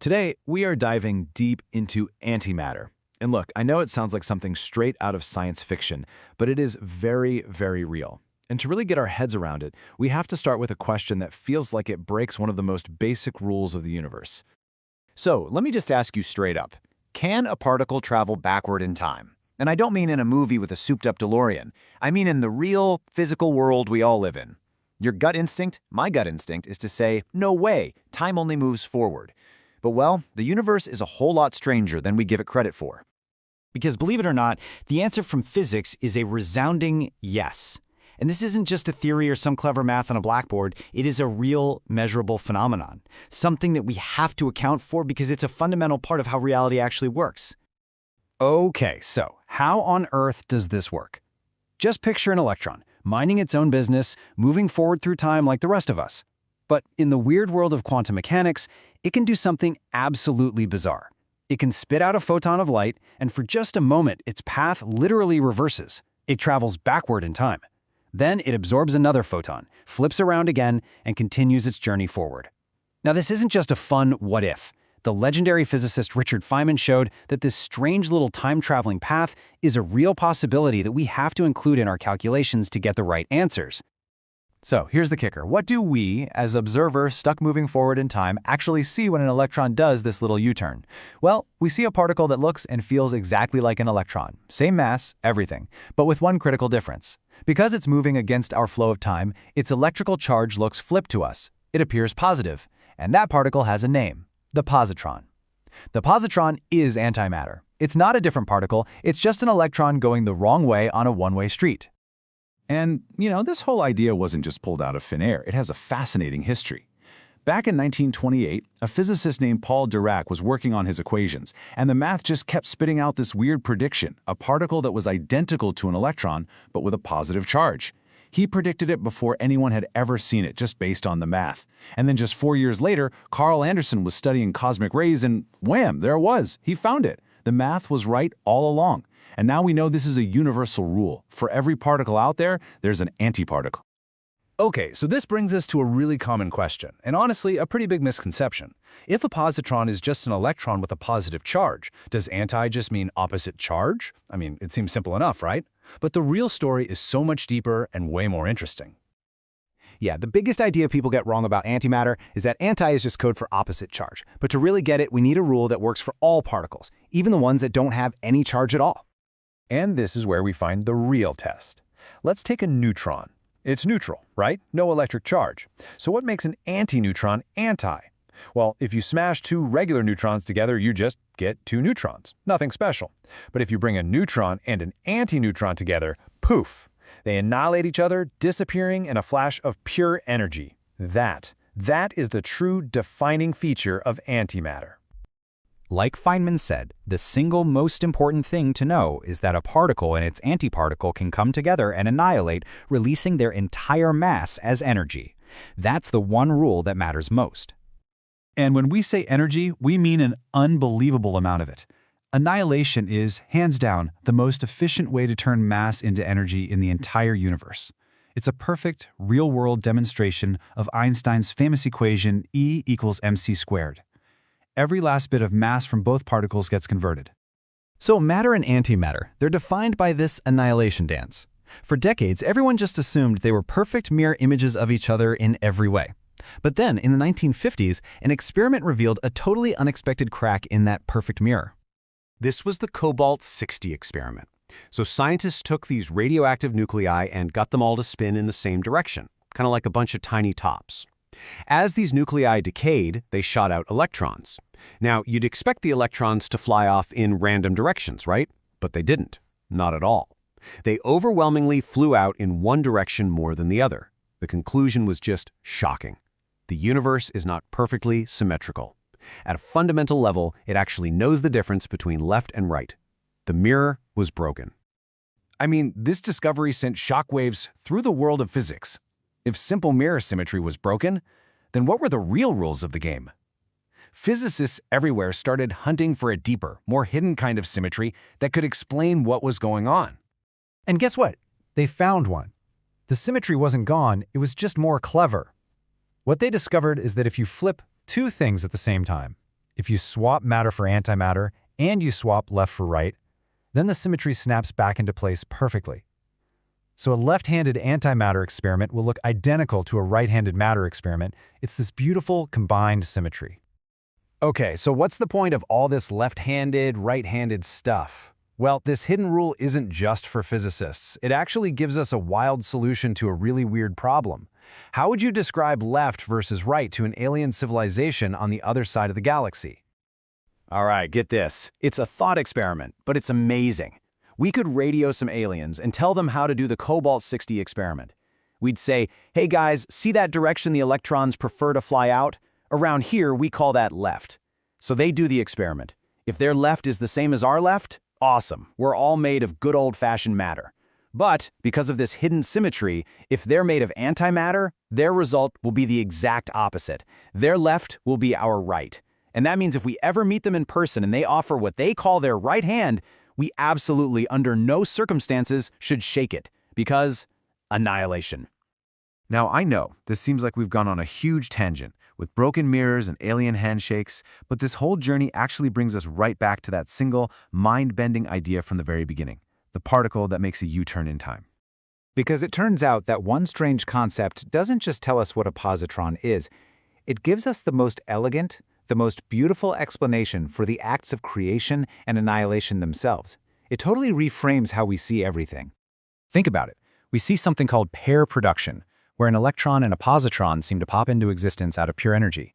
Today, we are diving deep into antimatter. And look, I know it sounds like something straight out of science fiction, but it is very, very real. And to really get our heads around it, we have to start with a question that feels like it breaks one of the most basic rules of the universe. So, let me just ask you straight up. Can a particle travel backward in time? And I don't mean in a movie with a souped-up DeLorean. I mean in the real, physical world we all live in. Your gut instinct, my gut instinct, is to say, no way, time only moves forward. But well, the universe is a whole lot stranger than we give it credit for. Because believe it or not, the answer from physics is a resounding yes. And this isn't just a theory or some clever math on a blackboard, it is a real, measurable phenomenon. Something that we have to account for because it's a fundamental part of how reality actually works. Okay, so how on earth does this work? Just picture an electron, minding its own business, moving forward through time like the rest of us. But in the weird world of quantum mechanics, it can do something absolutely bizarre. It can spit out a photon of light, and for just a moment, its path literally reverses. It travels backward in time. Then it absorbs another photon, flips around again, and continues its journey forward. Now, this isn't just a fun what if. The legendary physicist Richard Feynman showed that this strange little time-traveling path is a real possibility that we have to include in our calculations to get the right answers. So here's the kicker. What do we, as observers stuck moving forward in time, actually see when an electron does this little U-turn? Well, we see a particle that looks and feels exactly like an electron. Same mass, everything, but with one critical difference. Because it's moving against our flow of time, its electrical charge looks flipped to us. It appears positive, and that particle has a name, the positron. The positron is antimatter. It's not a different particle, it's just an electron going the wrong way on a one-way street. And, this whole idea wasn't just pulled out of thin air. It has a fascinating history. Back in 1928, a physicist named Paul Dirac was working on his equations, and the math just kept spitting out this weird prediction, a particle that was identical to an electron, but with a positive charge. He predicted it before anyone had ever seen it, just based on the math. And then just 4 years later, Carl Anderson was studying cosmic rays, and wham, there it was. He found it. The math was right all along. And now we know this is a universal rule. For every particle out there, there's an antiparticle. Okay, so this brings us to a really common question, and honestly, a pretty big misconception. If a positron is just an electron with a positive charge, does anti just mean opposite charge? I mean, it seems simple enough, right? But the real story is so much deeper and way more interesting. Yeah, the biggest idea people get wrong about antimatter is that anti is just code for opposite charge. But to really get it, we need a rule that works for all particles, even the ones that don't have any charge at all. And this is where we find the real test. Let's take a neutron. It's neutral, right? No electric charge. So what makes an antineutron anti? Well, if you smash two regular neutrons together, you just get two neutrons. Nothing special. But if you bring a neutron and an antineutron together, poof! They annihilate each other, disappearing in a flash of pure energy. That is the true defining feature of antimatter. Like Feynman said, the single most important thing to know is that a particle and its antiparticle can come together and annihilate, releasing their entire mass as energy. That's the one rule that matters most. And when we say energy, we mean an unbelievable amount of it. Annihilation is, hands down, the most efficient way to turn mass into energy in the entire universe. It's a perfect, real-world demonstration of Einstein's famous equation E equals mc squared. Every last bit of mass from both particles gets converted. So matter and antimatter, they're defined by this annihilation dance. For decades, everyone just assumed they were perfect mirror images of each other in every way. But then, in the 1950s, an experiment revealed a totally unexpected crack in that perfect mirror. This was the cobalt-60 experiment. So scientists took these radioactive nuclei and got them all to spin in the same direction, kind of like a bunch of tiny tops. As these nuclei decayed, they shot out electrons. Now, you'd expect the electrons to fly off in random directions, right? But they didn't. Not at all. They overwhelmingly flew out in one direction more than the other. The conclusion was just shocking. The universe is not perfectly symmetrical. At a fundamental level, it actually knows the difference between left and right. The mirror was broken. I mean, this discovery sent shockwaves through the world of physics. If simple mirror symmetry was broken, then what were the real rules of the game? Physicists everywhere started hunting for a deeper, more hidden kind of symmetry that could explain what was going on. And guess what? They found one. The symmetry wasn't gone, it was just more clever. What they discovered is that if you flip two things at the same time, If you swap matter for antimatter and you swap left for right, then the symmetry snaps back into place perfectly. So a left-handed antimatter experiment will look identical to a right-handed matter experiment. It's this beautiful combined symmetry. Okay, so what's the point of all this left-handed, right-handed stuff? Well, this hidden rule isn't just for physicists. It actually gives us a wild solution to a really weird problem. How would you describe left versus right to an alien civilization on the other side of the galaxy? All right, get this. It's a thought experiment, but it's amazing. We could radio some aliens and tell them how to do the cobalt-60 experiment. We'd say, hey guys, see that direction the electrons prefer to fly out? Around here, we call that left. So they do the experiment. If their left is the same as our left, awesome. We're all made of good old-fashioned matter. But because of this hidden symmetry, if they're made of antimatter, their result will be the exact opposite. Their left will be our right. And that means if we ever meet them in person and they offer what they call their right hand, we absolutely, under no circumstances, should shake it. Because annihilation. Now, I know this seems like we've gone on a huge tangent with broken mirrors and alien handshakes, but this whole journey actually brings us right back to that single, mind-bending idea from the very beginning, the particle that makes a U-turn in time. Because it turns out that one strange concept doesn't just tell us what a positron is. It gives us the most elegant, the most beautiful explanation for the acts of creation and annihilation themselves. It totally reframes how we see everything. Think about it. We see something called pair production, where an electron and a positron seem to pop into existence out of pure energy.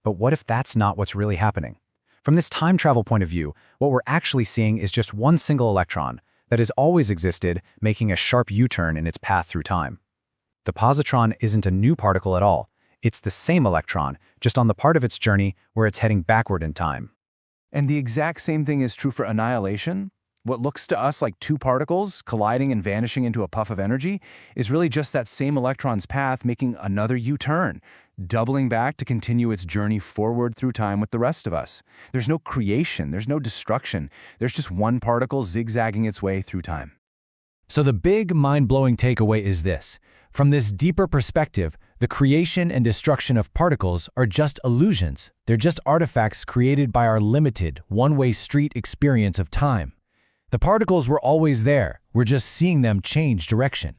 But what if that's not what's really happening? From this time travel point of view, what we're actually seeing is just one single electron that has always existed, making a sharp U-turn in its path through time. The positron isn't a new particle at all. It's the same electron, just on the part of its journey where it's heading backward in time. And the exact same thing is true for annihilation. What looks to us like two particles colliding and vanishing into a puff of energy is really just that same electron's path making another U-turn, doubling back to continue its journey forward through time with the rest of us. There's no creation, there's no destruction, there's just one particle zigzagging its way through time. So the big, mind-blowing takeaway is this. From this deeper perspective, the creation and destruction of particles are just illusions. They're just artifacts created by our limited, one-way street experience of time. The particles were always there. We're just seeing them change direction.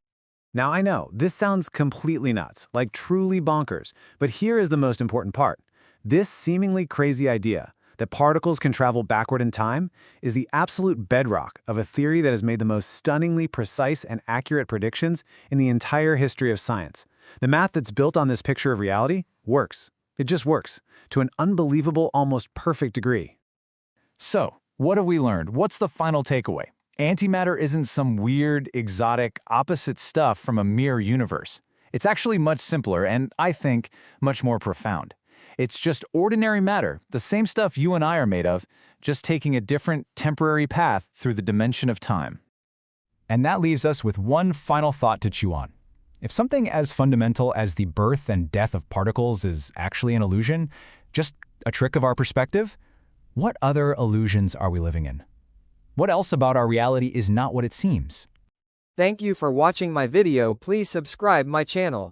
Now, I know, this sounds completely nuts, like truly bonkers, but here is the most important part. This seemingly crazy idea that particles can travel backward in time is the absolute bedrock of a theory that has made the most stunningly precise and accurate predictions in the entire history of science. The math that's built on this picture of reality works. It just works, to an unbelievable, almost perfect degree. So, what have we learned? What's the final takeaway? Antimatter isn't some weird, exotic, opposite stuff from a mirror universe. It's actually much simpler and, I think, much more profound. It's just ordinary matter, the same stuff you and I are made of, just taking a different, temporary path through the dimension of time. And that leaves us with one final thought to chew on. If something as fundamental as the birth and death of particles is actually an illusion, just a trick of our perspective, what other illusions are we living in? What else about our reality is not what it seems? Thank you for watching my video. Please subscribe my channel.